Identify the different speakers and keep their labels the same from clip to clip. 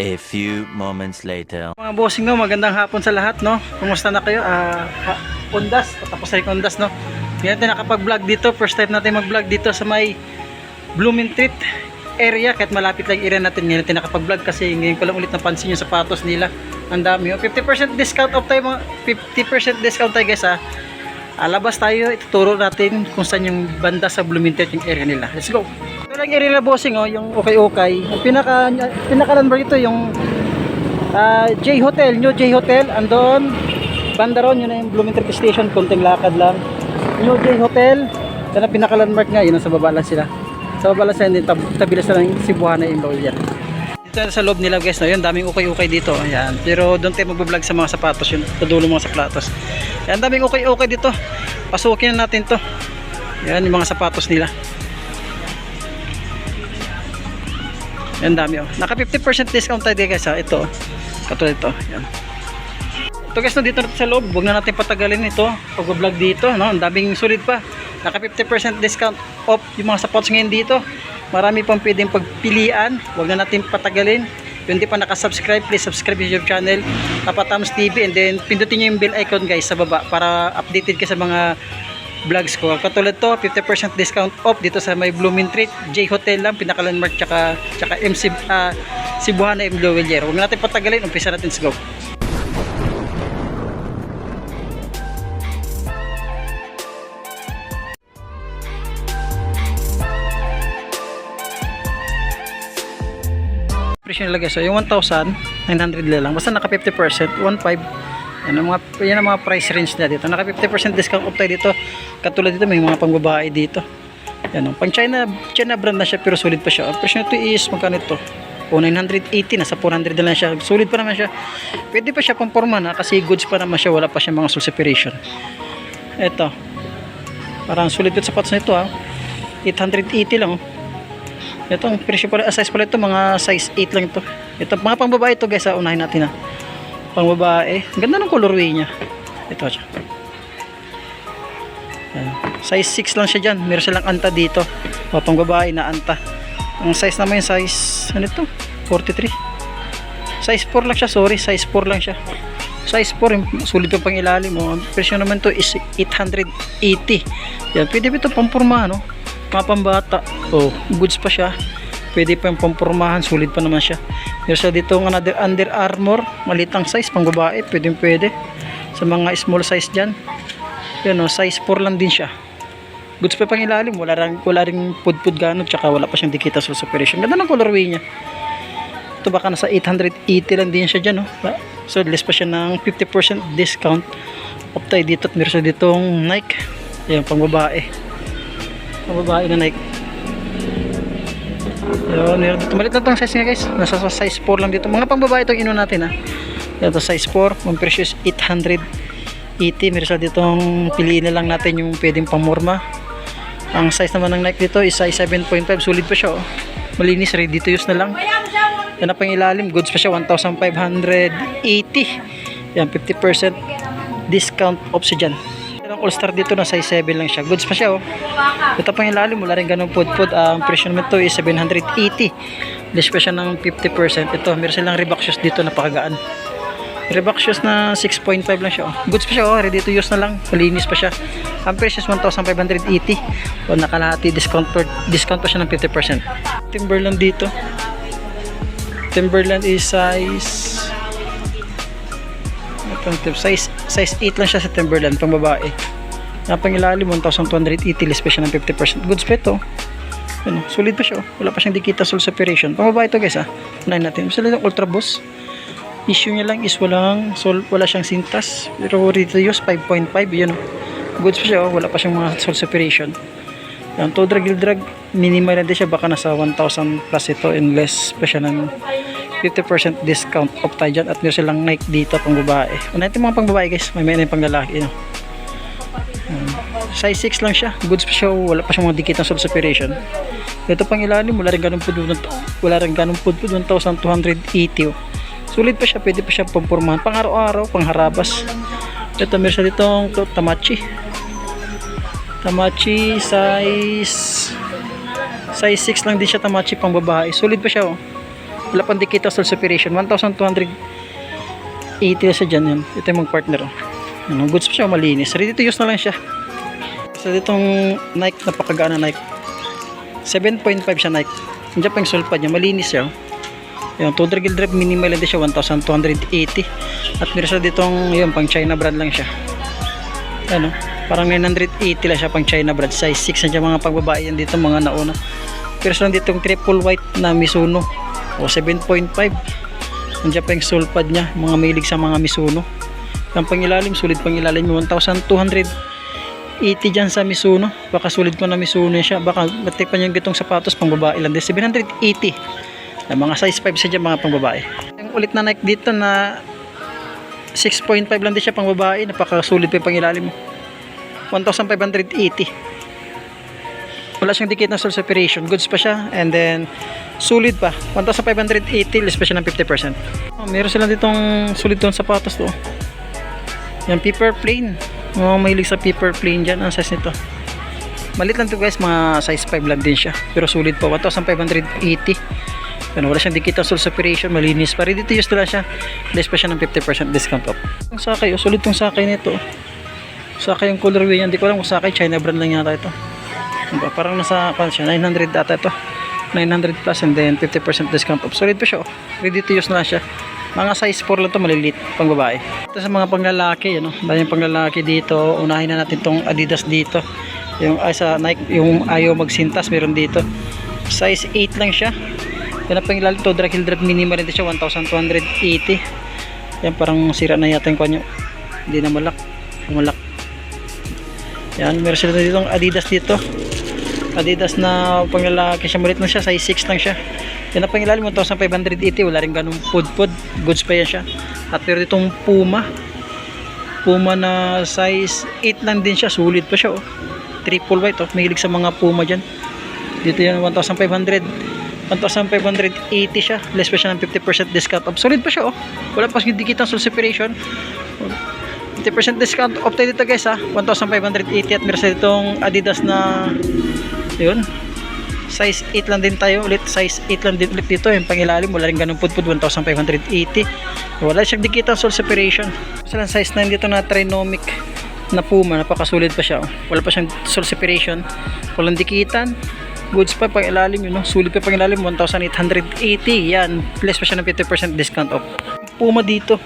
Speaker 1: A few moments later.
Speaker 2: Mga bossing no, magandang hapon sa lahat no. Kumusta na kayo? Undas, patapos na yung Undas no. Ngayon tayo nakapag-vlog dito. First time natin mag-vlog dito sa may Blumentritt area. Kahit malapit lang area natin. Ngayon tayo nakapag-vlog kasi ngayon ko lang ulit napansin yung sapatos nila. Ang dami. 50% discount off tayo, mga 50% discount tayo guys ha. Labas tayo, ituturo natin kung saan yung banda sa Blumentritt yung area nila. Let's go. Ito lang area na bossing oh, yung okay. Ang pinaka-landmark ito yung J Hotel, New J Hotel, andon banda ron, yun na yung Blumentritt Station, konting lakad lang. New J Hotel, yan ang pinaka-landmark nga, yun ang sa baba lang sila. Sa baba lang sila, hindi tabilas na lang Cebuana yung Loyal. Dito sa loob nila guys, no, yun, daming okay dito, ayan. Pero doon tayo mag-vlog sa mga sapatos, yun, sa dulo mga sapatos. Ayan, daming okay dito. Pasukin na natin to. Yan yung mga sapatos nila. Yan dami oh. Naka 50% discount tayo guys ha. Ito. Katulad ito. Yan. Ito guys no, dito natin sa loob. Huwag na natin patagalin ito. Pag-vlog dito, no? Ang daming sulit pa. Naka 50% discount off yung mga sapatos ngayon dito. Marami pang pwedeng pagpilian. Huwag na natin patagalin. Kung hindi pa nakasubscribe, please subscribe sa YouTube channel Tapatams TV, and then pindutin nyo yung bell icon guys sa baba para updated ka sa mga vlogs ko. Katulad to, 50% discount off dito sa may Blumentritt J Hotel lang, pinaka-landmark tsaka MC Cebuana M. Loyal. Huwag natin patagalin, umpisa natin sa go. Presyo nila guys, so yung 1,900 lang, basta naka 50%, 1,500. Yan ang mga price range na dito. Naka 50% discount off tayo dito. Katulad dito may mga pangbabae dito. Yan oh. Pang China brand na siya pero solid pa siya. Ang presyo nito is magkano ito? O 980, nasa 400 na lang siya. Solid pa naman siya. Pwede pa siya pang forma na kasi goods pa naman siya, wala pa siya mga sole separation. Ito. Parang solid sa sapatos nito ha. 880 lang oh. Ito ang presyo pala, size pala ito mga size 8 lang ito. Ito mga pangbabae ito guys, unahin natin ha. Pangbabae, ganda ng colorway niya. Ito siya. Size 6 lang siya dyan. Meron silang anta dito. O pangbabae na anta. Ang size naman yung size ano ito? 43. Size 4 lang siya, sorry, size 4 lang siya. Size 4, sulit pa pang ilalim mo. Ang presyo naman to is 880. Yan, pwede ba ito pampurma no? Mga pambata. Oh, goods pa siya. Pwede pa yung pampurmahan, sulit pa naman siya. Meron siya dito ng another Under Armour, malitang size, pang babae, pwede. Sa mga small size dyan. Yan o, size 4 lang din siya. Goods pa pang ilalim, wala ring pudpud ganun, tsaka wala pa siyang dikita sa separation. Ganda ng colorway niya. Ito baka nasa 880 lang din siya dyan o. So less pa siya ng 50% discount. Off tayo dito at meron siya ditong Nike. Yan, pang babae. Pang babae na Nike. Yun, tumalit na itong size nga guys. Nasa size 4 lang dito. Mga pang babae itong ino natin ha. Ito size 4. Ang presyo is 880. Meron siya ditong piliin na lang natin yung pwedeng pamorma. Ang size naman ng Nike dito is size 7.5. Solid pa siya oh. Malinis, ready to use na lang. Yan na pang ilalim. Goods pa siya 1,580. Yan, 50% discount off siya dyan. All star dito na size 7 lang siya. Goods pa siya oh. Ito pang ilalim, wala rin ganun pud-pud. Ang presyo naman ito is 780. Less pa siya ng 50%. Ito, meron silang Reebok shoes dito, napakagaan. Reebok shoes na 6.5 lang siya oh. Goods pa siya oh, ready to use na lang. Malinis pa siya. Ang presyo is 1,580. O nakalahati, discount pa siya ng 50%. Timberland dito. Timberland is size 8 lang siya sa Timberland, pang babae. Napang ilalim 1,280, less pa siya ng 50%. Goods pa ito. Ano, solid pa siya oh. Wala pa siyang dikita sole separation. Pang babae ito guys ha. Unahin natin. Basta lang Ultra Boost. Issue niya lang is wala siyang sintas. Pero ready to use 5.5 yun oh. Goods pa siya oh. Wala pa siyang mga sole separation. Yan, to drag minimal na din siya, baka nasa 1,000 plus ito, and less pa siya ng 50% discount off tayo dyan. At meron silang Nike dito pang babae. Ano ito mga pang babae guys, may pang lalaki no? Size 6 lang siya. Goods pa siya, wala pa siyang mga dikit ng sole separation. Ito pang ilalim, wala rin ganun pud 1,280 oh. Sulit pa siya, pwede pa siya pampurmahan pang araw-araw, pang harabas. Ito meron siya ditong Tamachi size 6 lang din siya, Tamachi pang babae. Solid pa siya oh. Wala pang dikita sa separation. 1,280 na siya dyan. Yan. Ito yung mga partner. Ano, goods pa siya, malinis. Ready to use na lang siya. So ditong Nike, napakagaan na Nike. 7.5 siya Nike. Hindi pa yung sulpad niya, malinis siya. Yung total gill drive minimal lang din siya, 1,280. At meron siya ditong, yun, pang China brand lang siya. Ano, parang 980 lang siya pang China brand. Size 6 na siya, mga pagbabae yan dito, mga nauna. Pero siya ditong triple white na Mizuno. O 7.5. Nandiyan pa yung sulpad niya, mga mahilig sa mga Mizuno. Yung pangilalim, sulit pangilalim, 1,280 dyan sa Mizuno. Baka sulit pa na Mizuno siya. Baka matipan yung gitong sapatos pang babae lang din. 780. Mga size 5 siya dyan, mga pang babae. Yung ulit na Nike dito na 6.5 lang din siya pang babae. Napakasulit pa yung pangilalim. 1,580. Wala siyang dikit na sole separation. Goods pa siya. And then sulit pa. 1,580. Less pa siya ng 50%. Meron sila ditong sulit doon sapatos to. Yan, paper plane. Mahilig sa paper plane dyan. Ang size nito. Malit lang to guys. Mga size 5 lang din siya. Pero sulit pa. 1,580. Yan, wala siyang dikit na sole separation. Malinis pa. Ready to use na siya. Less pa siya ng 50% discount off. Ang sakay. Sulit tong sakay nito. Sakay yung colorway yan. Hindi ko alam kung sakay. China brand lang yata ito. Parang nasa 900 ata ito, 900 plus, and then 50% discount off. Solid pa siya, oh. Ready to use na siya. Mga size 4 lang to, maliliit pang babae. Ito sa mga panglalaki, ano, dahil yung panglalaki dito. Unahin na natin tong Adidas dito, yung sa Nike, yung ayaw magsintas, meron dito. Size 8 lang siya. Yan ang pangilalim to, drag heel drop minimal din siya, 1,280. Yan, parang sira na yata yung kanyo, hindi na malak. Yan, meron sila dito Adidas dito. Adidas na panglalaki siya, malit na siya, size 6 lang siya. Yan ang pangilalim, 1,580. Wala rin ganung pud-pud, goods pa yan siya. At pero itong Puma na size 8 lang din siya, sulit pa siya, oh. Triple white, oh. Mahilig sa mga Puma dyan. Dito yan, 1,580 siya, less pa siya ng 50% discount off. Sulit pa siya, oh. Wala pa dikit ang sole separation. 50% discount off tayo dito guys, ha. 1,580. At meron sa itong Adidas na yun, size 8 lang din tayo ulit, size 8 lang din ulit dito. Yung pangilalim, wala rin ganun pudpud, 1,580. Wala siyang dikita sole separation. Saan size 9 dito na Trinomic na Puma, napakasulit pa siya, oh. Wala pa siyang sole separation, walang dikitan, goods pa pangilalim, yun, no? Sulit pa pangilalim, 1,880. Yan, less pa siya ng 50% discount off. Puma dito,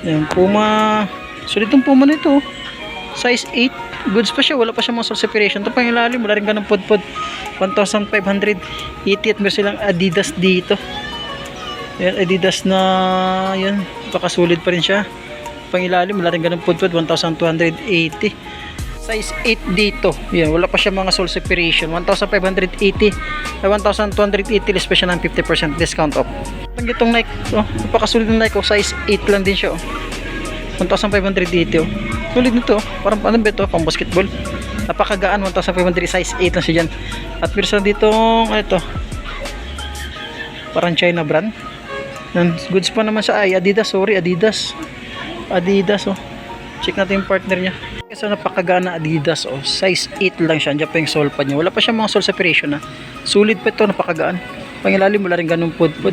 Speaker 2: yan, Puma, sulit yung Puma nito, size 8, goods pa siya, wala pa siya mga sole separation. Ito pang ilalim, wala rin ganun pud-pud, 1,580. At meron silang Adidas dito. Yan, Adidas na yan, pakasulit pa rin siya. Pang ilalim, wala rin ganun pud-pud, 1,280. Size 8 dito, yan, wala pa siya mga sole separation, 1,580 ay 1,280, less pa siya ng 50% discount off. Itong Nike, oh, napakasulit ng Nike, oh, size 8 lang din siya, oh. 1,580, oh. Sulit nito, parang ano ba ito, pang basketball. Napakagaan, 1,500, size 8 lang siya dyan. At meron dito, ano ito, parang China brand. Goods pa naman sa Adidas, sorry, Adidas, oh. Check natin yung partner niya. Kasi napakagaan na Adidas, oh. Size 8 lang siya, andyan pa yung sole pad niya. Wala pa siya mga sole separation, ha. Sulit pa ito, napakagaan. Pangilalim, wala rin ganun pud-pud.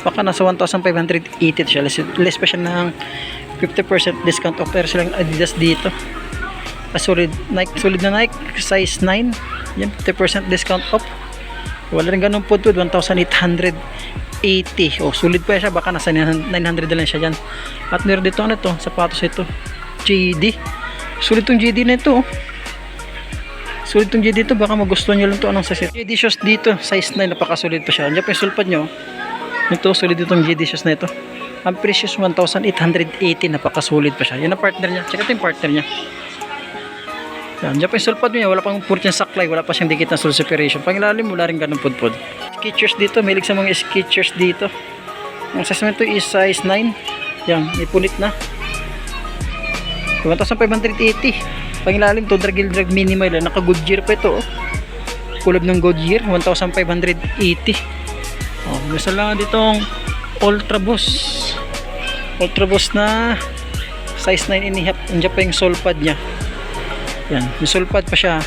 Speaker 2: Baka nasa 1,580 siya, less pa siya ng 50% discount off. Pero silang Adidas dito, solid na Nike, size 9, yan, 50% discount off. Wala rin ganun pud-pud, 1,880. Oh, sulit pa siya, baka nasa 900 na lang siya dyan. At meron dito, ano ito, sapatos ito, JD. Sulit tong JD na ito, oh. Sulit tong JD ito, baka magustuhan nyo lang ito. Anong size? JD shoes dito, size 9, napakasulit pa siya. Andiyan pa yung sulpad nyo, ito, sulit itong JD shoes na ito. Ang presyo 1,880, napakasulit pa siya. Yan ang partner niya. Check ito yung partner niya. Yan, dyan pa yung sulpad niya. Wala pang purt yung saklay. Wala pa siyang dikit na sole separation. Pangilalim, wala rin ganun pudpud. Skechers dito. Mahilig sa mga Skechers dito. Ang size nito is size 9. Yan, may punit na. 1,580. Pangilalim to, drag minimal. Naka Goodyear pa ito, oh. Kulab ng Goodyear, 1,580. Oh, gusto lang ditong Ultra Boost na size 9 and a half. Andiyan pa yung sole pad niya. Yan, yung sole pad pa siya.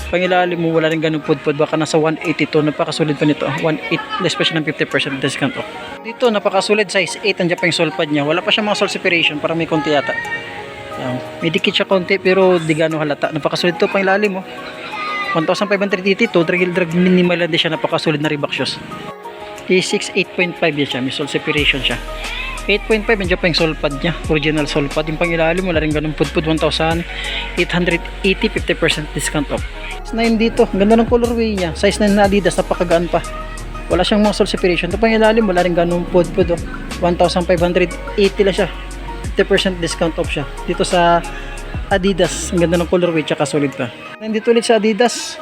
Speaker 2: Pangilalim mo, wala rin ganun pudpud. Baka nasa 182. Napakasulit pa nito. 1.8, less pa siya ng 50% discount off. Dito, napakasulit. Size 8. Andiyan pa yung sole pad niya. Wala pa siya mga sole separation. Parang may konti yata. Yan. May dikit siya konti, pero di gano'ng halata. Napakasulit to. Pangilalim mo. 1,582. Drag minimal lang din siya. Napakasulit na Reebok shoes. A6 8.5 yan siya. May sole separation siya. 8.5, medyo pa yung sole pad niya. Original sole pad. Yung pangilalim, wala rin ganun pudpud. 1,880, 50% discount off. Size 9 dito. Ganda ng colorway niya. Size 9 na Adidas. Napakagaan pa. Wala siyang mga sole separation. Ito pangilalim, wala rin ganun pudpud. 1,580 lang siya. 50% discount off siya. Dito sa Adidas. Ang ganda ng colorway. Tsaka solid pa. Nandito ulit sa Adidas.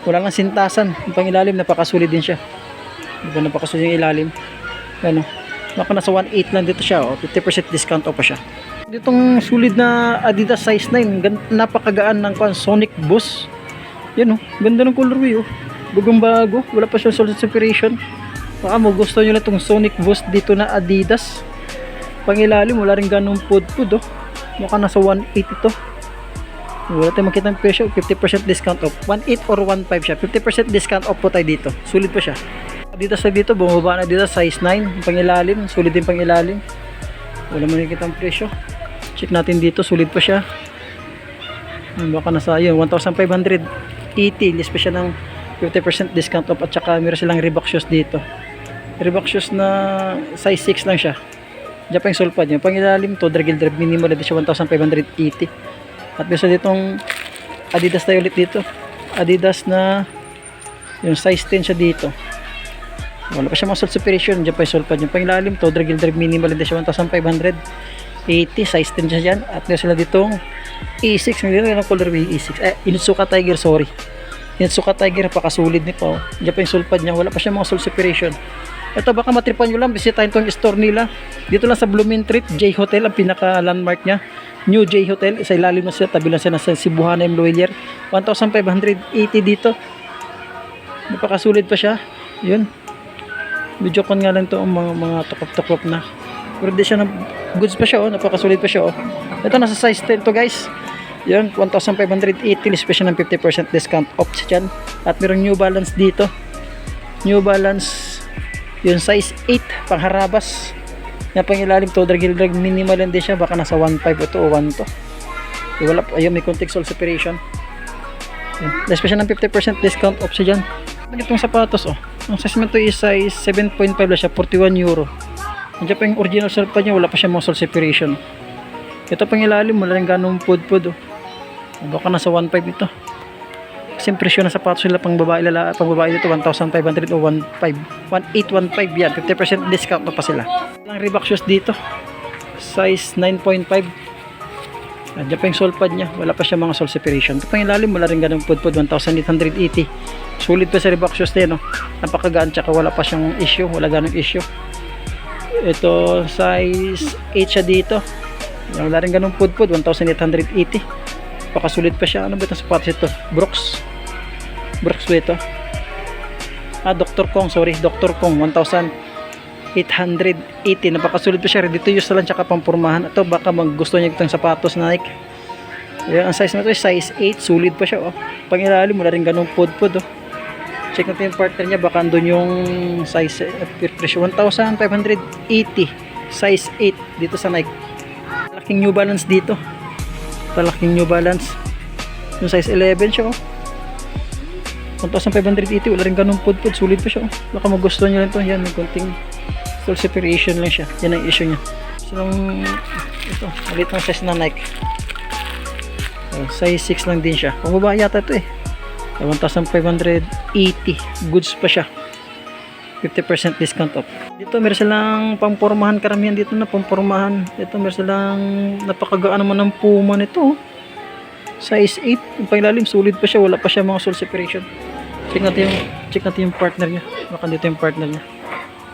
Speaker 2: Wala lang sintasan. Yung pangilalim, napakasolid din siya. Diba, napakasulit yung ilalim. Ano? Baka nasa 1.8 lang dito siya, 50% discount off pa siya. Ditong sulit na Adidas size 9, napakagaan ng Sonic Boost. Yan ganda ng colorway Bagong bago, wala pa siyang solid separation. Baka mo gusto nyo lang itong Sonic Boost dito na Adidas. Pangilalim, wala rin ganong pudpud Baka nasa 1.8 ito. Wala tayong makita ng presyo, 50% discount off. 1.8 or 1.5 siya, 50% discount off po tayo dito. Sulit pa siya. Adidas na dito, bumaba na dito size 9, pangilalim, sulit din pangilalim. Wala mo nakikita ang presyo. Check natin dito, sulit pa siya. Baka nasa yun, 1,580, list pa siya ng 50% discount off. At saka meron silang Reebok shoes dito. Reebok shoes na size 6 lang siya. Diyan pa yung sole pad niya. Pangilalim to, drag minimal na siya, 1,580. At meron ditong Adidas tayo ulit dito. Adidas na yung size 10 siya dito. Wala pa siya mga sole separation. Diyan pa yung sole pad. Yung pangilalim to, drag minimal din siya, 1,580. Size 10 siya dyan. At meron sila ditong A6. Hindi na yung colorway A6. Inutsuka Tiger, sorry. Inutsuka Tiger, napakasulit nito. Diyan pa yung sole pad niya. Wala pa siya mga sole separation. Ito, baka matripan nyo lang. Bisitahin itong store nila. Dito lang sa Bloomingtreet, J Hotel, ang pinaka landmark niya. New J Hotel. Sa ilalim na siya. Tabi lang siya nasa Cebuana M. Loelier. 1,580 dito. Napakasulit pa siya. Yun. Video con nga lang to ang mga tukop-tukop na. Pero di siya na goods pa siya napakasulit pa siya Ito nasa size 10 to guys. Yun, 1,580, special ng 50% discount off dyan. At mayroong New Balance dito. New Balance yung size 8 pangharabas. Yan pangilalim to, drag minimal din siya, baka nasa 1.5 ito o 1 to. Wala pa, ayun, may konting sole separation. Yun, special ng 50% discount off siya dyan. Itong sapatos ang size nito is size 7.5 lang siya, 41 euro. Nandiyan pa yung original sole pad niya, wala pa siya mga sole separation. Ito pang ilalim, wala rin ganong pudpud baka nasa 1.5 ito. Kasi yung presyo ng sapatos nila pang babae dito 1,500 o 1.815 yan, 50% discount pa sila. Walang Reebok shoes dito, size 9.5. Nandiyan pa yung sole pad niya, wala pa siya mga sole separation. Ito pang ilalim, wala rin ganong pudpud, 1,880. Sulit pa sa Reebok shoes din napakagaan, tsaka wala pa siyang issue, wala ganong issue. Ito size 8 siya dito, wala rin ganong pudpud, 1,880. Pakasulit pa siya. Ano ba itong sapatos ito? Brooks ba ito? Dr. Kong, sorry, Dr. Kong, 1,880. Napakasulit pa siya, ready to use na lang, tsaka pampurmahan. Ito baka gusto niya itong sapatos na Nike. Ayan, ang size na ito is size 8, sulit pa siya pangilalim, wala rin ganong pudpud check natin yung partner niya, baka andun yung size presyo, 1,580 size 8 dito sa Nike. Malaking New Balance dito, malaking New Balance yung size 11 siya 1,580, wala rin ganong pudpud, sulit pa siya baka magustuhan nyo lang ito. Yan, may konting sole separation lang siya, yan ang issue nya. So ito, malit ng size na Nike, size 6 lang din siya, pang yata ito 1,580, goods pa siya, 50% discount off. Dito meron silang pampormahan, karamihan dito na pampormahan. Ito meron silang napakagaan naman ng Puma nito, size 8, yung pailalim sulit pa siya, wala pa siya mga sole separation. Check natin yung partner niya, baka dito yung partner niya,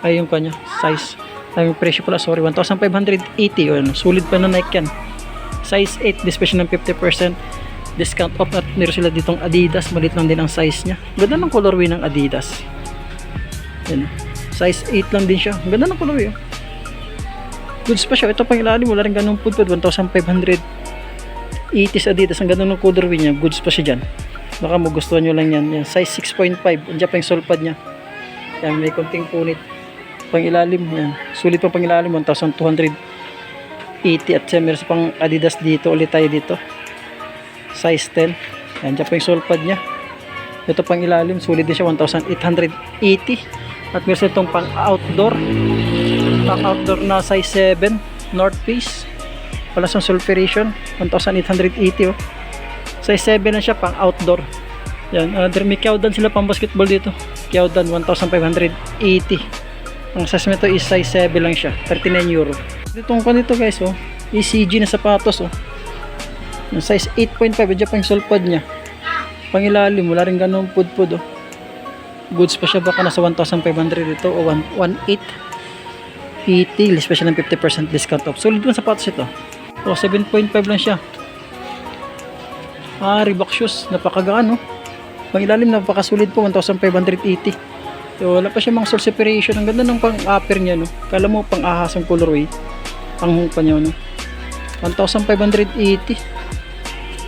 Speaker 2: ay yung kanya size, ay yung presyo pala, sorry, 1,580. Sulit pa na Nike yan, size 8, special ng 50% discount off. At meron sila ditong Adidas, malit lang din ang size nya, ganda ng colorway ng Adidas. Yan, size 8 lang din siya, ganda ng colorway goods pa siya. Ito pang ilalim, wala rin ganong pudpud, 1,580 sa Adidas, ang ganda ng colorway nya, goods pa siya dyan. Baka magustuhan nyo lang yan. Yan, size 6.5. Andiyan pa yung sole pad nya. Yan, may konting punit. Pang ilalim, yan. Sulit pa pang ilalim, 1,280. At meron pang Adidas dito. Ulit tayo dito. Size 10. Yan, dyan pa yung sole pad nya. Ito pang ilalim, sulit din siya, 1,880. At meron itong pang outdoor. Pang outdoor na size 7. North Face. Wala sa sulfuration. 1,880 oh. Size 7 na siya, pang outdoor. Yan, may Kyaudan sila pang basketball dito. Kyaudan 1,580. Ang size nito is size 7 lang siya, 39 euro. Ditong ko nito guys oh, ECG na sapatos oh. Yung size 8.5, dyan pa yung sole pad nya. Pang ilalim, wala rin ganun pud-pud oh. Goods pa siya, baka nasa 1,500 ito o 1,880, list pa siya ng 50% discount off. Solid yung sapatos ito. O 7.5 lang siya. Reebok shoes, napakagaan no. Pang ilalim, napakasulit po, 1,580. So, wala pa siya mga sole separation. Ang ganda ng pang-upper niya no. Kala mo pang ahasang colorway. Ang humpa niya no. 1,580.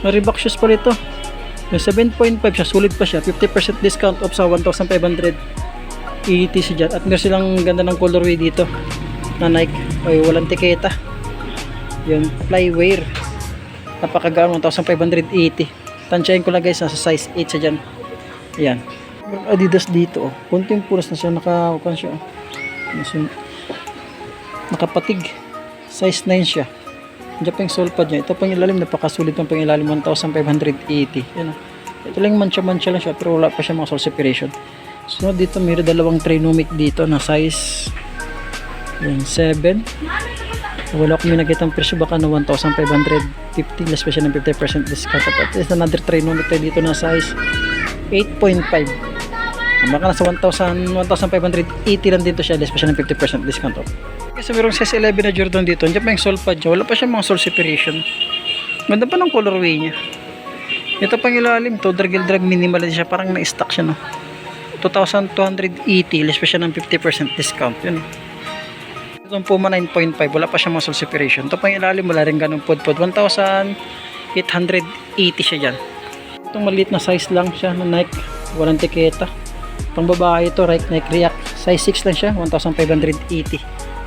Speaker 2: Reebok shoes pa ito. Yung 7.5 siya, sulit pa siya. 50% discount off sa 1,580 siya dyan. At meron silang ganda ng colorway dito na Nike. Ay, walang tiketa. Yun, Flywear. Napakagaan, 1,580. Tansyahin ko lang guys, nasa size 8 siya dyan. Ayan. Adidas dito oh. Kunting puras na siya, nakakukan siya oh. Nakapatig. Size 9 siya. Diyan pa yung sole pad niya. Ito pang ilalim, napakasulit pang ilalim, 1,580. Yan oh. Ito lang mancha-mancha lang siya, pero wala pa siya mga sole separation. So dito mayroon dalawang trinomic dito na size yan, 7. Wala akong nakitang presyo, baka na 1,550, less pa siya ng 50% discount. At least another trinomic tayo dito na size 8.5. Baka nasa 1,580 lang dito siya, less pa siya ng 50% discount off. Kasi mayroong size 11 na Jordan dito. Andiyan pa yung sole pad niya. Wala pa siya mga sole separation. Ganda pa ng colorway niya. Ito pang ilalim to, drag minimal din siya. Parang na-stock siya no. 2,280, less pa siya ng 50% discount. Yun. Itong Puma 9.5, wala pa siya mga sole separation. Ito pang ilalim, wala rin ganun pod-pod. 1,880 siya dyan. Itong maliit na size lang siya na Nike. Walang tiketa. Pang babae ito, Nike React. Size 6 lang siya, 1,580.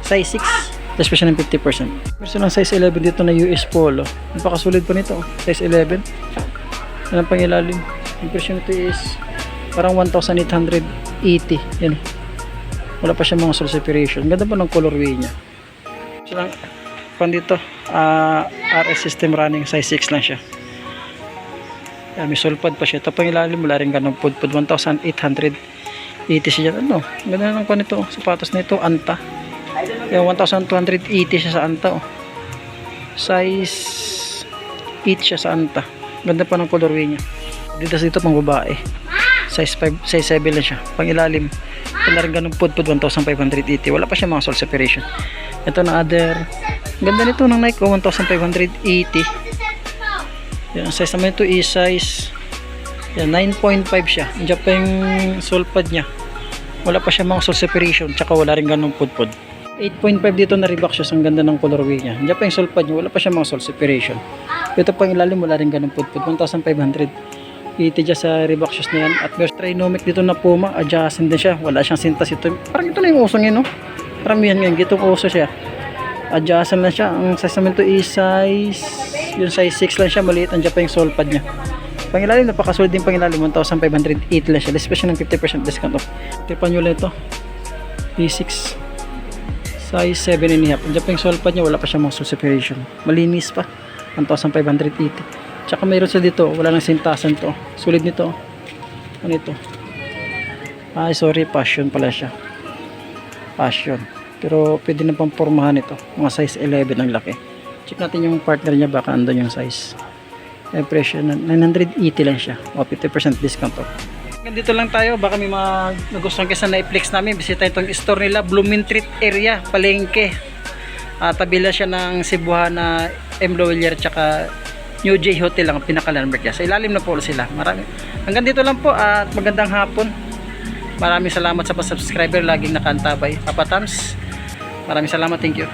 Speaker 2: Size 6, less pa siya ng 50%. Meron lang size 11 dito na US Polo. Napakasulit pa nito, size 11. Yan ang pangilalim. Yung presyo nito is parang 1,880. Yan. Wala pa siya mga sole separation. Ganda pa ng colorway niya. So lang, pan dito, RS system running, size 6 lang siya. Yan, may sole pad pa siya. Ito pangilalim, wala rin ganun pod-pod. 1,880 siya dyan. Ano? Ganda ng pan nito. Sapatos na ito, Anta. Yung 1,280 siya sa Anta oh. Size 8 siya sa Anta. Ganda pa ng colorway niya. Dito pang babae. Size 5, size 7 lang siya. Pang ilalim. Wala rin ganun pod-pod, 1,580. Wala pa siya mga sole separation. Ito na other. Ganda nito ng Nike 1,580. Yan, size naman ito is size yan, 9.5 siya. Diyan pa yung sole pad niya. Wala pa siya mga sole separation. Tsaka wala rin ganun pod-pod. 8.5 dito na Reebok shoes. Ang ganda ng colorway niya. Diyan pa yung sole pad niya. Wala pa siya mga sole separation. Ito pang ilalim, wala rin ganun pod-pod. 1,580 dyan sa Reebok shoes na yan. At there's trinomic dito na Puma. Adjacent din siya. Wala siyang sintas ito. Parang ito na yung uso niya no. Parang yan ngayon. Gitong uso siya. Adjacent lang siya. Ang size naman ito is size yung size 6 lang siya. Maliit. Andiyan pa yung sole pad niya. Pangilalim, napakasulit din pangilalim. 1,580 lang siya. Less pa siya ng 50% discount off. Tipan nyo lang ito. P6 size 7.5. Andiyan pa yung sole pad niya. Wala pa siya mga sole separation. Malinis pa. 1,580. Tsaka mayroon sa dito. Wala nang sintasan to. Sulit nito. Ano ito? Ay sorry. Passion pala siya. Passion. Pero pwede na pang pormahan ito. Mga size 11 ang laki. Check natin yung partner niya. Baka andun yung size. Yung presyo na 980 lang siya. O 50% discount off. Dito lang tayo. Baka may mga nagustuhan kayo sa Naiplex namin. Bisita itong store nila. Blooming Treat area. Palengke. Tabila siya ng Cebuana M. Lawyer tsaka New J Hotel ang pinaka-landmark niya. Sa ilalim na po sila. Hanggang dito lang po at magandang hapon. Maraming salamat sa pa-subscriber. Laging nakantabay. Papa Tams. Maraming salamat. Thank you.